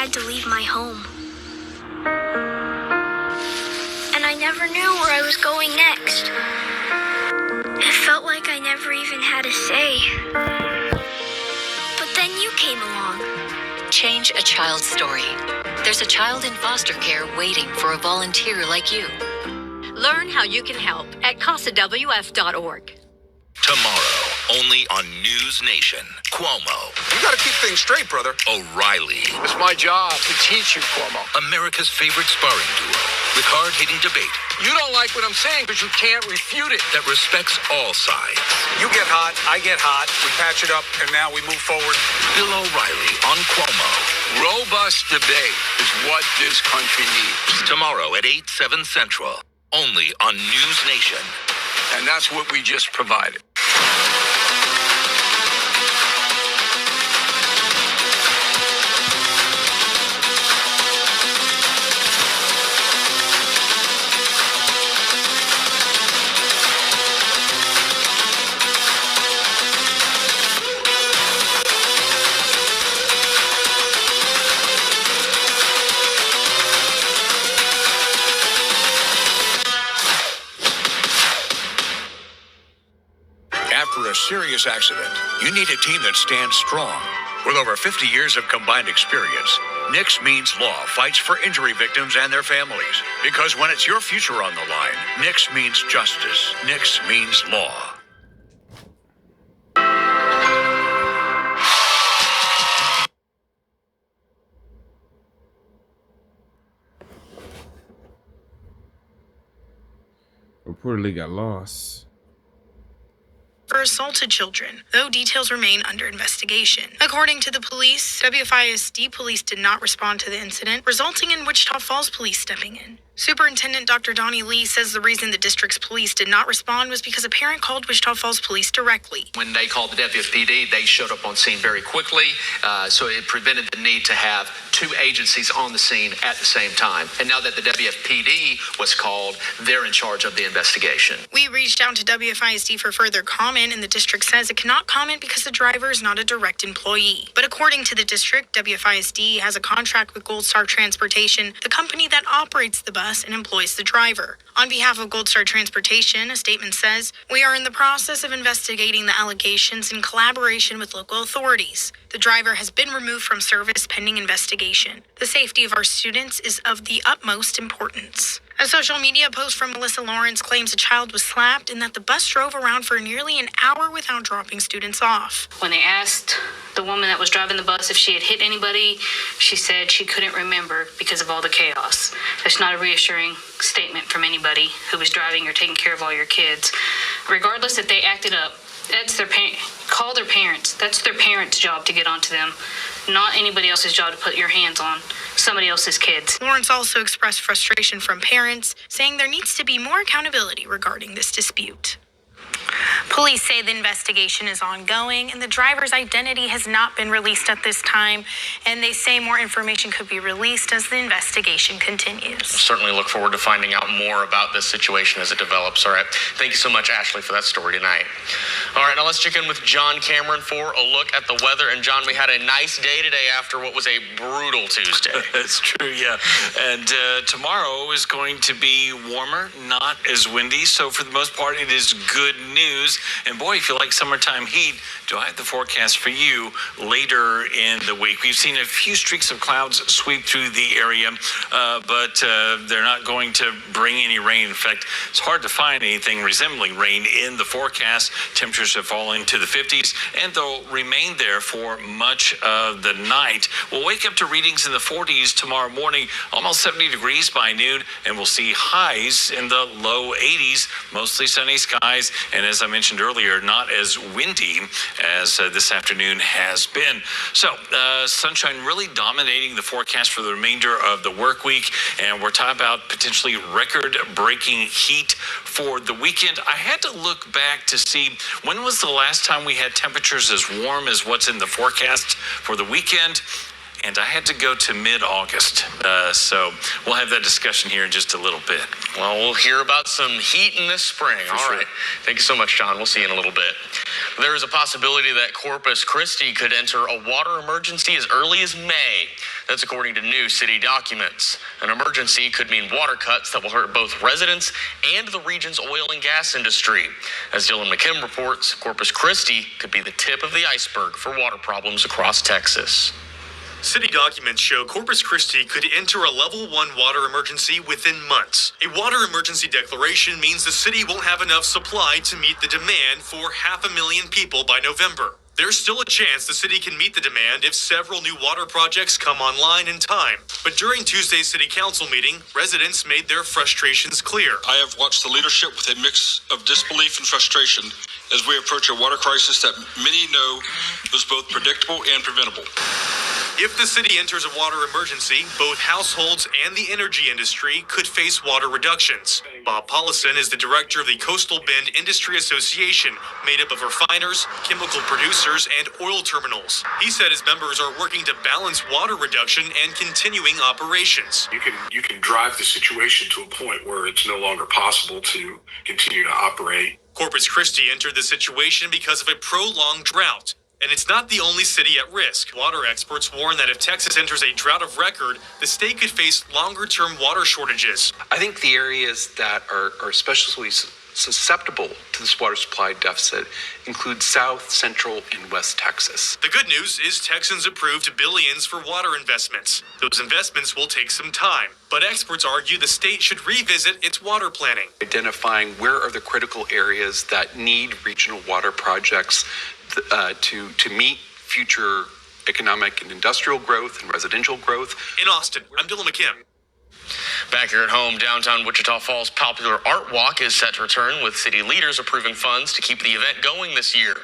had to leave my home. And I never knew where I was going next. It felt like I never even had a say. But then you came along. Change a child's story. There's a child in foster care waiting for a volunteer like you. Learn how you can help at CasaWF.org. Tomorrow, only on News Nation. Cuomo. You gotta keep things straight, brother. O'Reilly. It's my job to teach you, Cuomo. America's favorite sparring duo with hard-hitting debate. You don't like what I'm saying because you can't refute it. That respects all sides. You get hot, I get hot. We patch it up, and now we move forward. Bill O'Reilly on Cuomo. Robust debate is what this country needs. Tomorrow at 8, 7 Central. Only on News Nation. And that's what we just provided. After a serious accident, you need a team that stands strong. With over 50 years of combined experience, Nix Means Law fights for injury victims and their families. Because when it's your future on the line, Nix means justice. Nix means law. Reportedly got lost. For assaulted children, though details remain under investigation. According to the police, WFISD police did not respond to the incident, resulting in Wichita Falls police stepping in. Superintendent Dr. Donnie Lee says the reason the district's police did not respond was because a parent called Wichita Falls police directly. When they called the WFPD, they showed up on scene very quickly, so it prevented the need to have two agencies on the scene at the same time. And now that the WFPD was called, they're in charge of the investigation. We reached out to WFISD for further comment, and the district says it cannot comment because the driver is not a direct employee. But according to the district, WFISD has a contract with Gold Star Transportation, the company that operates the bus and employs the driver. On behalf of Gold Star Transportation, a statement says, "We are in the process of investigating the allegations in collaboration with local authorities. The driver has been removed from service pending investigation. The safety of our students is of the utmost importance." A social media post from Melissa Lawrence claims a child was slapped and that the bus drove around for nearly an hour without dropping students off. When they asked the woman that was driving the bus if she had hit anybody, she said she couldn't remember because of all the chaos. That's not a reassuring statement from anybody who was driving or taking care of all your kids. Regardless if they acted up, that's their call their parents. That's their parents' job to get onto them, not anybody else's job to put your hands on somebody else's kids. Lawrence also expressed frustration from parents, saying there needs to be more accountability regarding this dispute. Police say the investigation is ongoing and the driver's identity has not been released at this time, and they say more information could be released as the investigation continues. Certainly look forward to finding out more about this situation as it develops. All right. Thank you so much, Ashley, for that story tonight. All right, now let's check in with John Cameron for a look at the weather. And John, we had a nice day today after what was a brutal Tuesday. That's true, yeah. And tomorrow is going to be warmer, not as windy. So for the most part, it is good news. And boy, if you like summertime heat, do I have the forecast for you later in the week. We've seen a few streaks of clouds sweep through the area, but they're not going to bring any rain. In fact, it's hard to find anything resembling rain in the forecast. Temperatures have fallen to the 50s, and they'll remain there for much of the night. We'll wake up to readings in the 40s tomorrow morning, almost 70 degrees by noon, and we'll see highs in the low 80s, mostly sunny skies, and as I mentioned earlier, not as windy as this afternoon has been. So sunshine really dominating the forecast for the remainder of the work week, and we're talking about potentially record-breaking heat for the weekend. I had to look back to see when was the last time we had temperatures as warm as what's in the forecast for the weekend. And I had to go to mid-August. So we'll have that discussion here in just a little bit. Well, we'll hear about some heat in this spring. All right. Thank you so much, John. We'll see you in a little bit. There is a possibility that Corpus Christi could enter a water emergency as early as May. That's according to new city documents. An emergency could mean water cuts that will hurt both residents and the region's oil and gas industry. As Dylan McKim reports, Corpus Christi could be the tip of the iceberg for water problems across Texas. City documents show Corpus Christi could enter a level 1 water emergency within months. A water emergency declaration means the city won't have enough supply to meet the demand for 500,000 people by November. There's still a chance the city can meet the demand if several new water projects come online in time. But during Tuesday's city council meeting, residents made their frustrations clear. I have watched the leadership with a mix of disbelief and frustration as we approach a water crisis that many know was both predictable and preventable. If the city enters a water emergency, both households and the energy industry could face water reductions. Bob Paulison is the director of the Coastal Bend Industry Association, made up of refiners, chemical producers, and oil terminals. He said his members are working to balance water reduction and continuing operations. You can drive the situation to a point where it's no longer possible to continue to operate. Corpus Christi entered the situation because of a prolonged drought. And it's not the only city at risk. Water experts warn that if Texas enters a drought of record, the state could face longer-term water shortages. I think the areas that are especially susceptible to this water supply deficit include South, Central, and West Texas. The good news is Texans approved billions for water investments. Those investments will take some time, but experts argue the state should revisit its water planning. Identifying where are the critical areas that need regional water projects to meet future economic and industrial growth and residential growth. In Austin, I'm Dylan McKim. Back here at home, downtown Wichita Falls' popular Art Walk is set to return, with city leaders approving funds to keep the event going this year.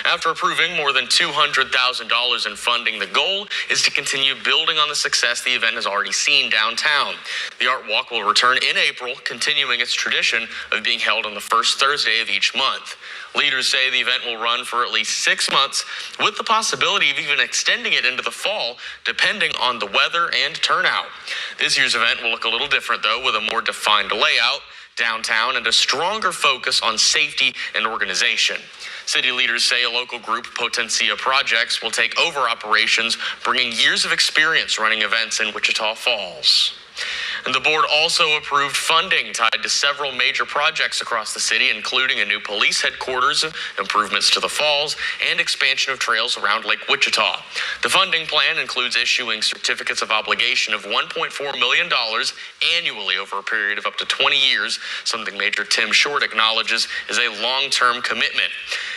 After approving more than $200,000 in funding, the goal is to continue building on the success the event has already seen downtown. The Art Walk will return in April, continuing its tradition of being held on the first Thursday of each month. Leaders say the event will run for at least 6 months, with the possibility of even extending it into the fall, depending on the weather and turnout. This year's event will look a little different, though, with a more defined layout downtown and a stronger focus on safety and organization. City leaders say a local group, Potencia Projects, will take over operations, bringing years of experience running events in Wichita Falls. And the board also approved funding tied to several major projects across the city, including a new police headquarters, improvements to the falls, and expansion of trails around Lake Wichita. The funding plan includes issuing certificates of obligation of $1.4 million annually over a period of up to 20 years, something Major Tim Short acknowledges is a long-term commitment.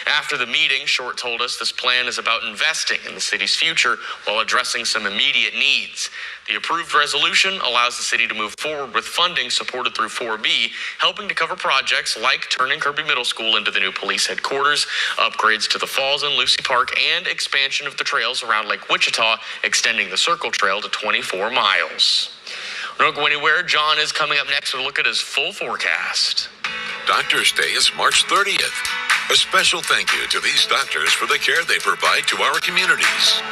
After the meeting, Short told us this plan is about investing in the city's future while addressing some immediate needs. The approved resolution allows the city to move forward with funding supported through 4B, helping to cover projects like turning Kirby Middle School into the new police headquarters, upgrades to the falls and Lucy Park, and expansion of the trails around Lake Wichita, extending the Circle Trail to 24 miles. Don't go anywhere. John is coming up next with a look at his full forecast. Doctors' Day is March 30th. A special thank you to these doctors for the care they provide to our communities.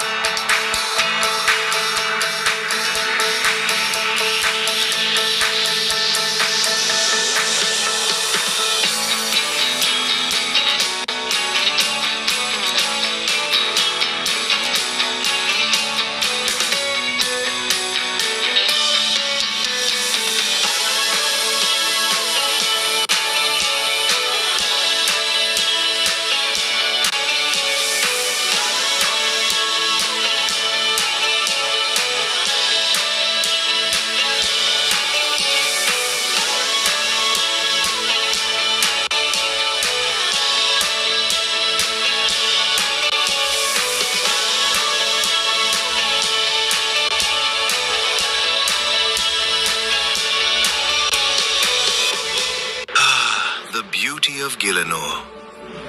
Of Gillinor,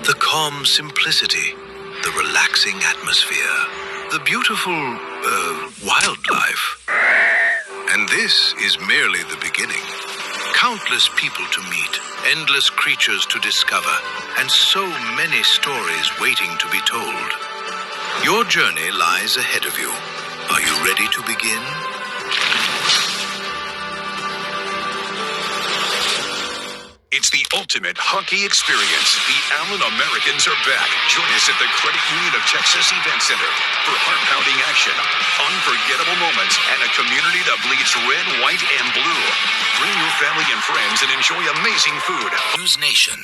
the calm simplicity, the relaxing atmosphere, the beautiful wildlife. And this is merely the beginning. Countless people to meet, endless creatures to discover, and so many stories waiting to be told. Your journey lies ahead of you. Are you ready to begin? It's the ultimate hockey experience. The Allen Americans are back. Join us at the Credit Union of Texas Event Center for heart-pounding action, unforgettable moments, and a community that bleeds red, white, and blue. Bring your family and friends and enjoy amazing food. News Nation.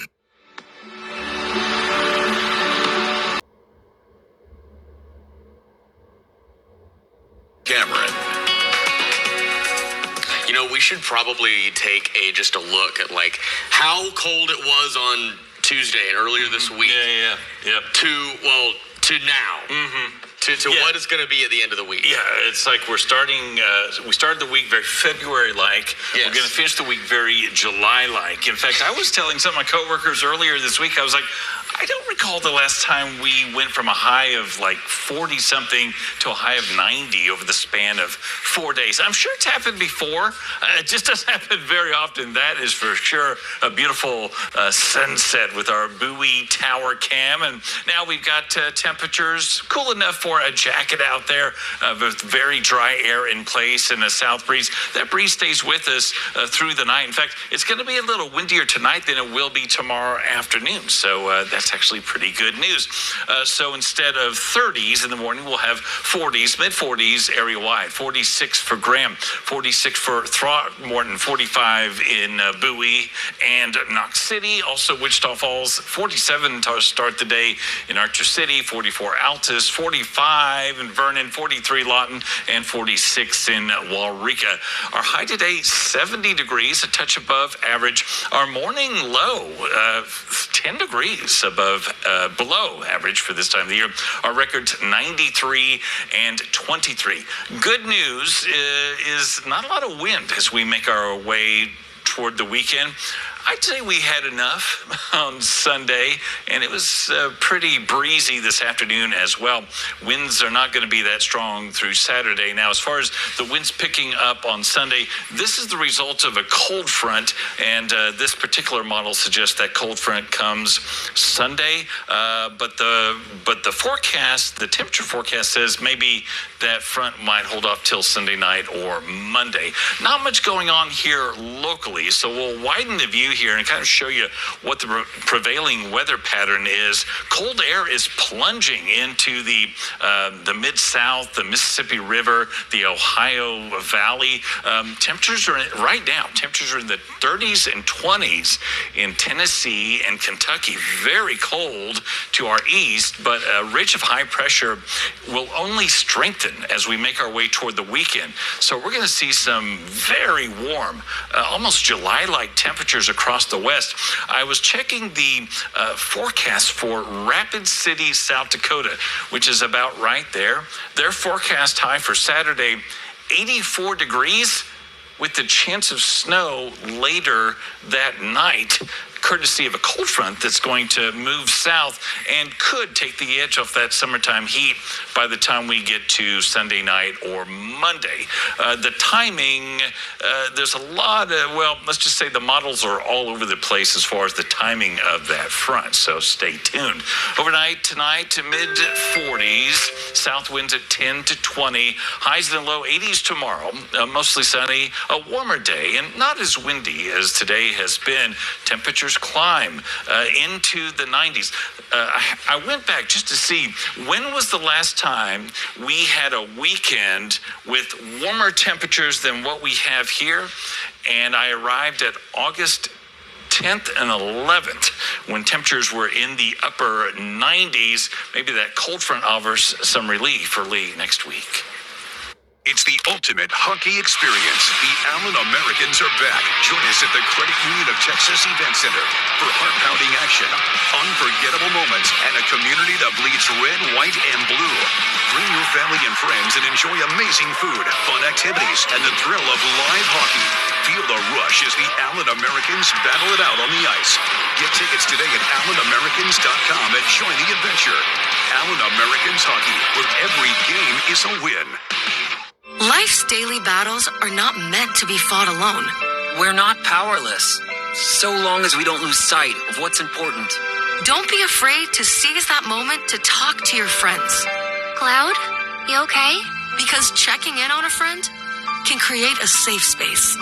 Cameron. You know, we should probably take just a look at like how cold it was on Tuesday and earlier this week. Yep. To now. Mm-hmm. To what it's going to be at the end of the week. Yeah, it's like we're starting, we started the week very February-like. Yes. We're going to finish the week very July-like. In fact, I was telling some of my coworkers earlier this week, I was like, I don't recall the last time we went from a high of like 40-something to a high of 90 over the span of 4 days. I'm sure it's happened before. It just doesn't happen very often. That is for sure a beautiful sunset with our buoy tower cam. And now we've got temperatures cool enough for a jacket out there with very dry air in place and a south breeze. That breeze stays with us through the night. In fact, it's going to be a little windier tonight than it will be tomorrow afternoon. So that's actually pretty good news. So instead of 30s in the morning, we'll have 40s, mid-40s area-wide. 46 for Graham, 46 for Throckmorton, 45 in Bowie and Knox City. Also Wichita Falls, 47 to start the day in Archer City, 44 Altus, 45 in Vernon, 43 Lawton, and 46 in Waurika. Our high today, 70 degrees, a touch above average. Our morning low, 10 degrees below average for this time of the year. Our record's 93 and 23. Good news is not a lot of wind as we make our way toward the weekend. I'd say we had enough on Sunday, and it was pretty breezy this afternoon as well. Winds are not going to be that strong through Saturday. Now, as far as the winds picking up on Sunday, this is the result of a cold front, and this particular model suggests that cold front comes Sunday. But the forecast, the temperature forecast says maybe that front might hold off till Sunday night or Monday. Not much going on here locally, so we'll widen the view here and kind of show you what the prevailing weather pattern is. Cold air is plunging into the Mid-South, the Mississippi River, the Ohio Valley. Temperatures are right now. Temperatures are in the 30s and 20s in Tennessee and Kentucky. Very cold to our east, but a ridge of high pressure will only strengthen as we make our way toward the weekend. So we're going to see some very warm, almost July-like temperatures across the west. I was checking the forecast for Rapid City, South Dakota, which is about right there. Their forecast high for Saturday, 84 degrees with the chance of snow later that night, courtesy of a cold front that's going to move south and could take the edge off that summertime heat by the time we get to Sunday night or Monday. The timing, there's a lot of, well, let's just say the models are all over the place as far as the timing of that front, so stay tuned. Overnight tonight to mid-40s, south winds at 10 to 20, highs in the low 80s tomorrow, mostly sunny, a warmer day and not as windy as today has been. Temperatures climb into the 90s. I went back just to see when was the last time we had a weekend with warmer temperatures than what we have here, and I arrived at August 10th and 11th when temperatures were in the upper 90s. Maybe that cold front offers some relief early next week. It's the ultimate hockey experience. The Allen Americans are back. Join us at the Credit Union of Texas Event Center for heart-pounding action, unforgettable moments, and a community that bleeds red, white, and blue. Bring your family and friends and enjoy amazing food, fun activities, and the thrill of live hockey. Feel the rush as the Allen Americans battle it out on the ice. Get tickets today at AllenAmericans.com and join the adventure. Allen Americans Hockey, where every game is a win. Life's daily battles are not meant to be fought alone. We're not powerless, so long as we don't lose sight of what's important. Don't be afraid to seize that moment to talk to your friends. Cloud, you okay? Because checking in on a friend can create a safe space.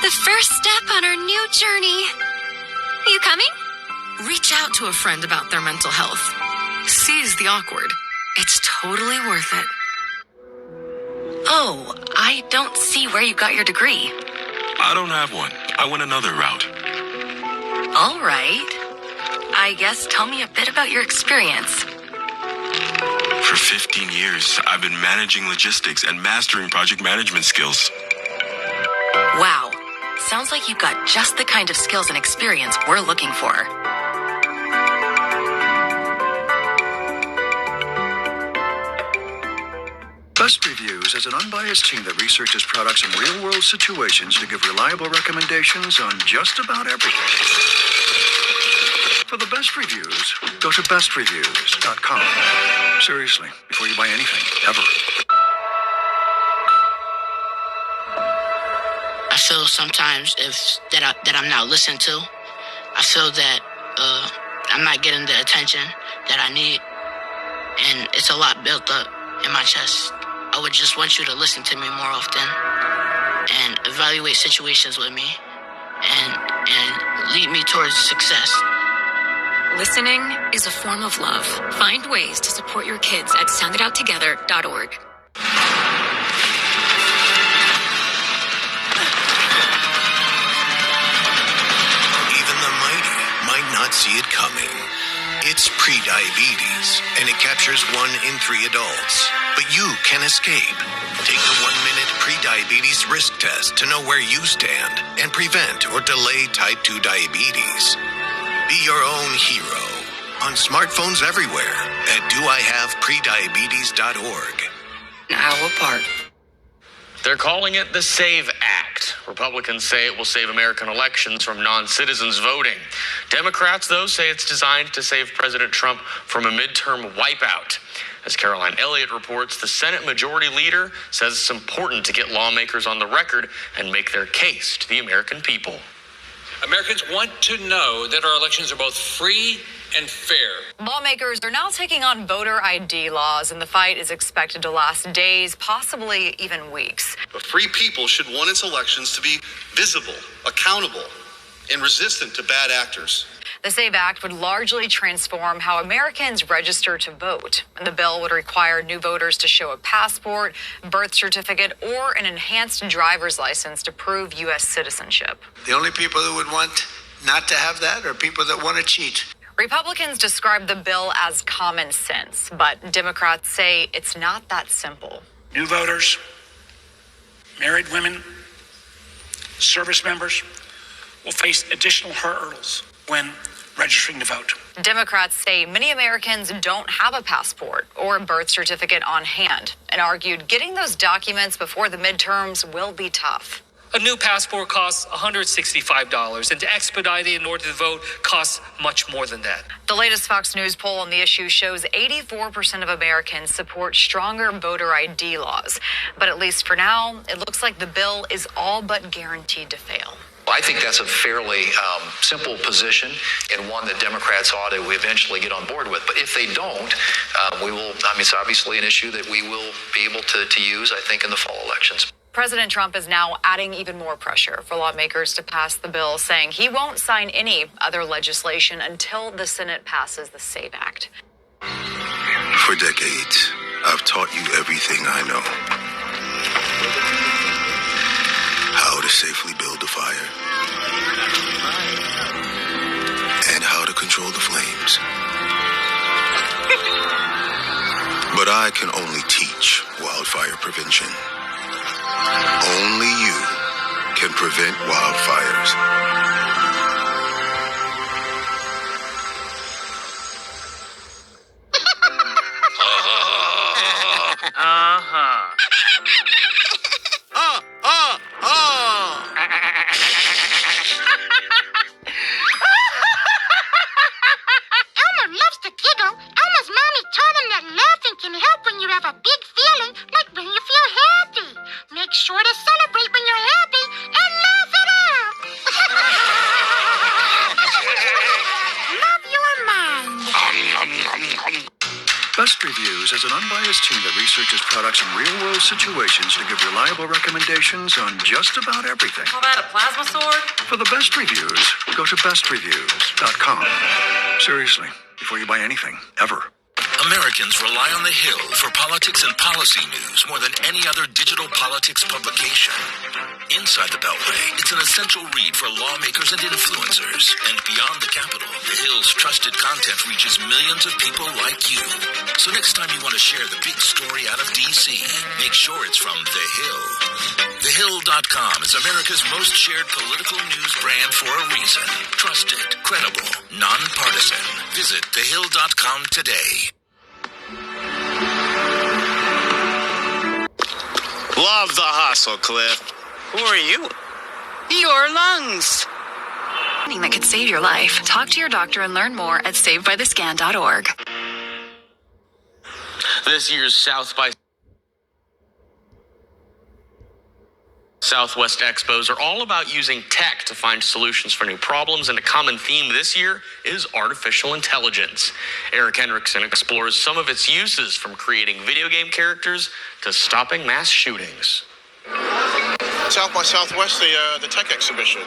The first step on our new journey. You coming? Reach out to a friend about their mental health. Seize the awkward. It's totally worth it. Oh, I don't see where you got your degree. I don't have one. I went another route. All right. I guess tell me a bit about your experience. For 15 years, I've been managing logistics and mastering project management skills. Wow. Sounds like you've got just the kind of skills and experience we're looking for. Best Reviews is an unbiased team that researches products in real-world situations to give reliable recommendations on just about everything. For the best reviews, go to bestreviews.com. Seriously, before you buy anything, ever. I feel sometimes that I'm not listened to. I feel that I'm not getting the attention that I need, and it's a lot built up in my chest. I would just want you to listen to me more often and evaluate situations with me and lead me towards success. Listening is a form of love. Find ways to support your kids at soundidouttogether.org. Even the mighty might not see it coming. It's prediabetes, and it captures 1 in 3 adults. But you can escape. Take the 1-minute prediabetes risk test to know where you stand and prevent or delay type 2 diabetes. Be your own hero on smartphones everywhere at doihaveprediabetes.org. An hour apart. They're calling it the SAVE Act. Republicans say it will save American elections from non-citizens voting. Democrats, though, say it's designed to save President Trump from a midterm wipeout. As Caroline Elliott reports, the Senate Majority Leader says it's important to get lawmakers on the record and make their case to the American people. Americans want to know that our elections are both free and fair. Lawmakers are now taking on voter ID laws, and the fight is expected to last days, possibly even weeks. But free people should want its elections to be visible, accountable, and resistant to bad actors. The SAVE Act would largely transform how Americans register to vote. And the bill would require new voters to show a passport, birth certificate, or an enhanced driver's license to prove U.S. citizenship. The only people who would want not to have that are people that want to cheat. Republicans describe the bill as common sense, but Democrats say it's not that simple. New voters, married women, service members will face additional hurdles when registering to vote. Democrats say many Americans don't have a passport or a birth certificate on hand and argued getting those documents before the midterms will be tough. A new passport costs $165, and to expedite it in order to vote costs much more than that. The latest Fox News poll on the issue shows 84% of Americans support stronger voter ID laws. But at least for now, it looks like the bill is all but guaranteed to fail. I think that's a fairly simple position and one that Democrats ought to eventually get on board with. But if they don't, it's obviously an issue that we will be able to use, I think, in the fall elections. President Trump is now adding even more pressure for lawmakers to pass the bill, saying he won't sign any other legislation until the Senate passes the SAVE Act. For decades, I've taught you everything I know. How to safely build a fire. And how to control the flames. But I can only teach wildfire prevention. Only you can prevent wildfires. Elmer loves to giggle. Elmer's mommy told him that laughing can help when you have a big feeling, like when you feel happy. Make sure to celebrate when you're happy and laugh it out. Best Reviews is an unbiased team that researches products in real-world situations to give reliable recommendations on just about everything. Call that a plasma sword? For the best reviews, go to bestreviews.com. Seriously, before you buy anything, ever. Americans rely on The Hill for politics and policy news more than any other digital politics publication. Inside the Beltway, it's an essential read for lawmakers and influencers. And beyond the Capitol, The Hill's trusted content reaches millions of people like you. So next time you want to share the big story out of D.C., make sure it's from The Hill. TheHill.com is America's most shared political news brand for a reason. Trusted, credible, nonpartisan. Visit TheHill.com today. Love the hustle, Cliff. Who are you? Your lungs. That could save your life. Talk to your doctor and learn more at savedbythescan.org. This year's South by Southwest Expos are all about using tech to find solutions for new problems, and a common theme this year is artificial intelligence. Eric Hendrickson explores some of its uses, from creating video game characters to stopping mass shootings. South by Southwest, the tech exhibition.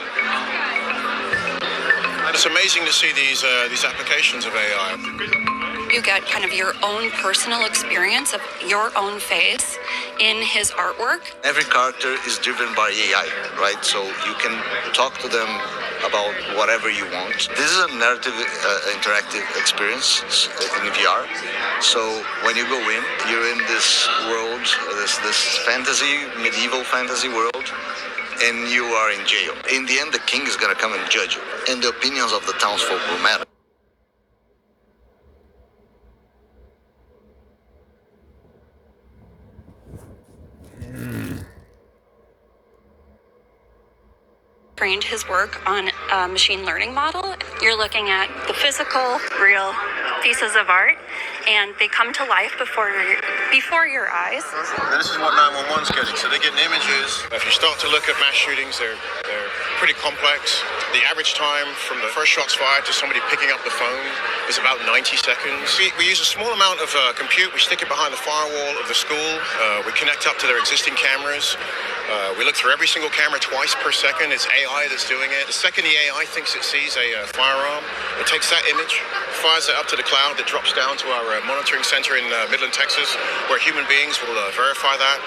It's amazing to see these applications of AI. You get kind of your own personal experience of your own face in his artwork. Every character is driven by AI, right? So you can talk to them about whatever you want. This is a narrative interactive experience in VR. So when you go in, you're in this world, this fantasy, medieval fantasy world, and you are in jail. In the end, the king is going to come and judge you, and the opinions of the townsfolk will matter. Trained his work on a machine learning model. You're looking at the physical, real pieces of art, and they come to life before your eyes. And this is what 911's getting. So they're getting images. If you start to look at mass shootings, they're pretty complex. The average time from the first shots fired to somebody picking up the phone is about 90 seconds. We use a small amount of compute. We stick it behind the firewall of the school. We connect up to their existing cameras. We look through every single camera twice per second. It's AI that's doing it. The second the AI thinks it sees a firearm, it takes that image, fires it up to the cloud, that drops down to our monitoring center in Midland, Texas, where human beings will verify that.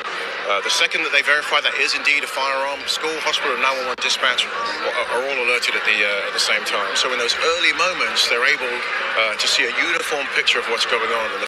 The second that they verify that is indeed a firearm, school, hospital, and 911 dispatch are all alerted at the same time. So in those early moments, they're able to see a uniform picture of what's going on. And